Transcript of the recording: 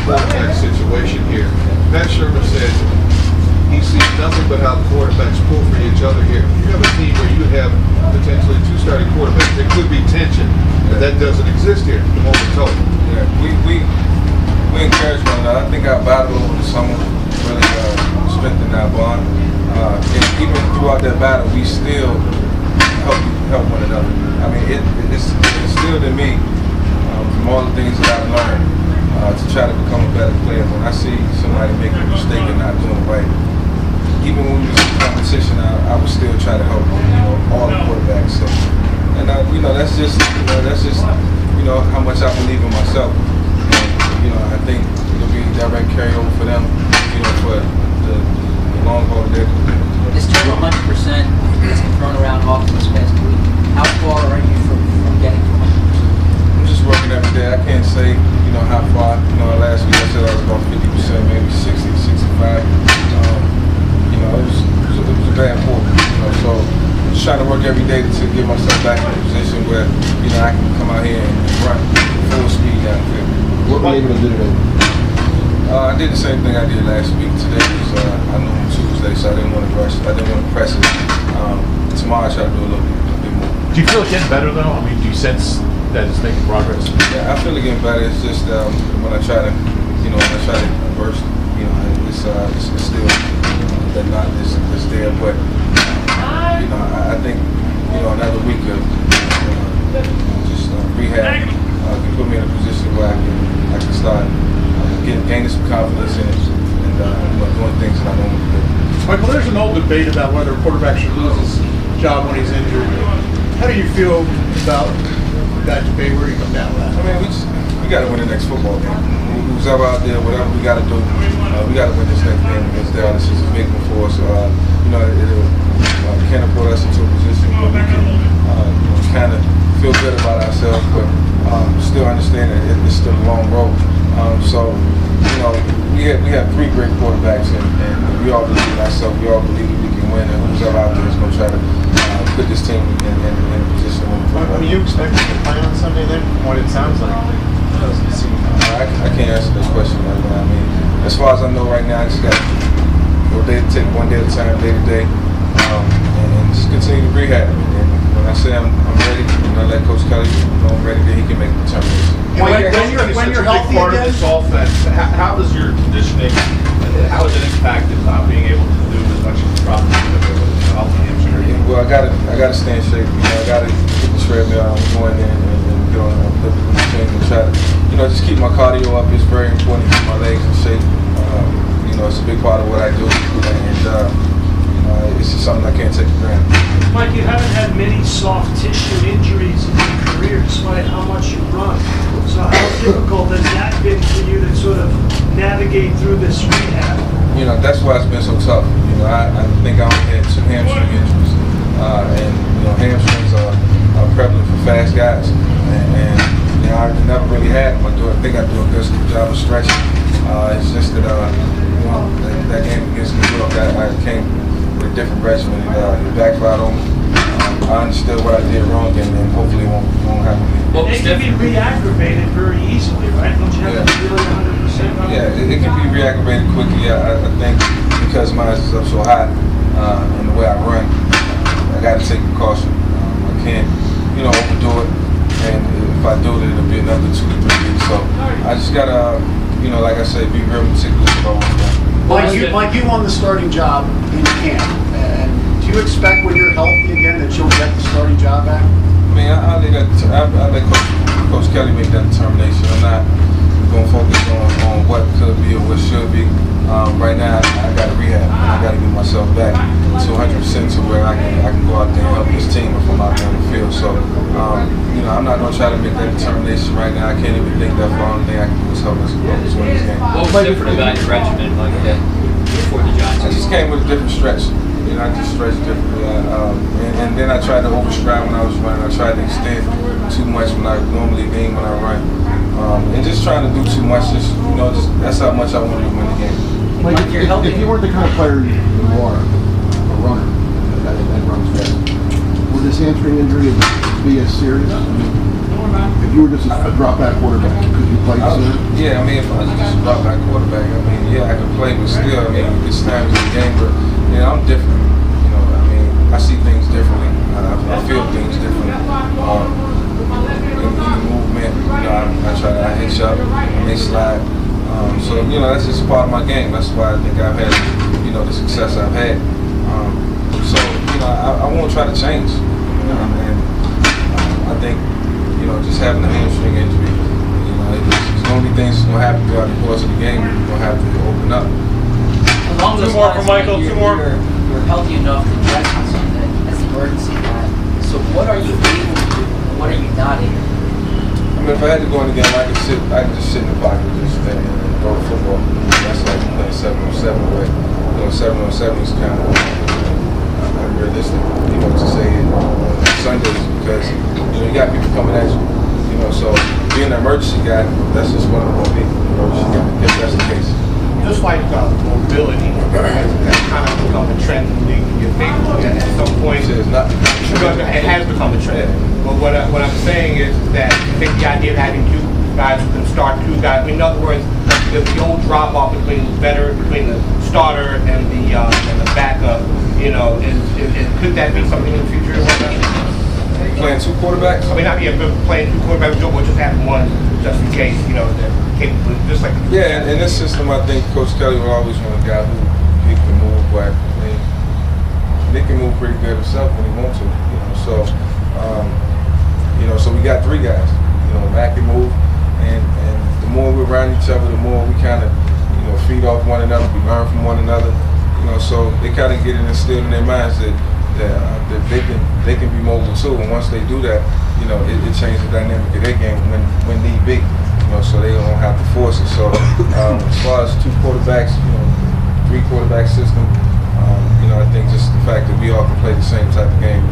quarterback situation here. Pat Shermer said he sees nothing but how the quarterbacks pull for each other here. You have a team where you have potentially two starting quarterbacks. There could be tension, but that doesn't exist here. The moment told. Yeah, we encourage one another. I think our battle over the summer really strengthened our bond. And even throughout that battle, we still help one another. I mean, it's instilled in me from all the things that I've learned to try to become a better player. When I see somebody making a mistake and not doing it right, even when we was in competition, I would still try to help all the quarterbacks. So, and that's just how much I believe in myself. And, I think it'll be a direct carryover for them, for the long haul of their career. This term 100% has been thrown around often this past week. How far are you from getting to 100%? I'm just working every day. I can't say, how far. Last week I said I was about 50%, maybe 60, 65. It was a bad quarter. So I'm just trying to work every day to get myself back in a position where, I can come out here and run full speed down the field. What were you able to do today? I did the same thing I did last week. Today was I knew it was Tuesday, so I didn't want to rush. I didn't want to press it. Tomorrow I try to do a little bit more. Do you feel it getting better though? I mean, do you sense that it's making progress? Yeah, I feel it getting better. It's just when I try to, burst, it's still that knot is there. But I think another week of just rehab can put me in a position where I can start gaining some confidence in it and doing things that I normally do. Michael, there's an old debate about whether a quarterback should lose his job when he's injured. How do you feel about that debate? Where do you come down with that? I mean, we got to win the next football game. Who's ever out there, whatever we got to do, we got to win this next game against Dallas. This is a big one for us. It can have put us into a position where we can kind of feel good about ourselves, but still understand that it's still a long road. We have three great quarterbacks, and we all believe in ourselves. We all believe that we can win, and who's ever out there is going to try to put this team in a position where we Are you expecting to play on Sunday then? What it sounds like. Doesn't seem. I can't answer this question right now. I mean, as far as I know right now, I just got to take one day at a time, day to day, and just continue to rehab. And when I say I'm ready, when I let Coach Kelly know I'm ready, then he can make the determination. When you're healthy part again, of this offense, how does your conditioning, how is it impacted not being able to do as much as you probably could have with a healthy hamstring? Well, I gotta stay in shape. I gotta keep the treadmill. I'm going in and get on the machine and try to, just keep my cardio up. It's very important to keep my legs in shape. It's a big part of what I do, and it's just something I can't take for granted. Mike, you haven't had many soft tissue injuries in your career, despite how much you run. So how difficult has that been for you to sort of navigate through this rehab? That's why it's been so tough. I think I only had 2 hamstring injuries, and hamstrings are prevalent for fast guys, and I never really had them. I think I do a good job of stretching. It's just that that game against New York, I came with a different regimen, and it backfired on me. I understood what I did wrong, and hopefully it won't happen again. It can be re-aggravated very easily, right? Don't you have to be really 100%? Yeah, it can be reactivated quickly. I think because mine is up so high and the way I run, I got to take precaution. I can't, overdo it. And if I do it, it'll be another 2 to 3 weeks. So I just got to, like I say, be real meticulous about what I'm doing. Mike, you won the starting job in camp. And do you expect when you're healthy again that you'll get the starting job back? I mean, I let Coach Kelly make that determination. I'm not going to focus on what could be or what should be. Right now, I got to rehab. I got to get myself back to 100% to where I can go out there and help this team if I'm out there on the field. So, I'm not going to try to make that determination right now. I can't even think that far. The only thing I can do is help us win this game. What was different about your regimen like that before the Giants? I just came with a different stretch. I just stretched differently. And then I tried to overstride when I was running. I tried to extend too much when I normally lean when I run. And just trying to do too much, just that's how much I wanted to win the game. Like if you weren't the kind of player you are, a runner, that runs fast, would this hamstring injury be as serious? If you were just a drop back quarterback, could you play center? Yeah, I mean, if I was just a drop back quarterback, I mean, yeah, I could play, but still, I mean, it's times in the game, but I'm different. You know, I mean, I see things differently. I feel things differently. In the movement, I hit shot, I may slide. So, that's just part of my game. That's why I think I've had, the success I've had. So, I won't try to change. And I think, just having a hamstring injury, it's only things that's going to happen throughout the course of the game. You're going to have to open up. Along those Two more lines, for Michael, Mike, two more. You're healthy enough to dress on Sunday as an emergency guy. So what are you able to do? And what are you not able to do? I mean, if I had to go in the game, I could just sit in the pocket and just stand and throw the football. That's like playing 7-on-7, but 7-on-7 is kind of unrealistic, to say it on Sundays because you got people coming at you. So being an emergency guy, that's just what I'm going to be. Emergency guy, if that's the case. Just like mobility has kind of become a trend in the league in your favor at some point. It's not. It has become a trend. But what I'm saying is that I think the idea of having two guys who can start two guys, in other words, the old drop off between the starter and the backup, could that be something in the future? Playing two quarterbacks? I mean, not be playing two quarterbacks, but just having one just in case, they're capable, just like. Yeah, in this system, I think Coach Kelly will always want a guy who he can move, but they can move pretty good himself when he wants to, So we got three guys. Mac can move, and the more we're around each other, the more we kind of, feed off one another, we learn from one another. So they kind of get it instilled in their minds that they can be mobile too, and once they do that, it changes the dynamic of their game when need be. So they don't have to force it. So as far as two quarterbacks, three quarterback system, I think just the fact that we all can play the same type of game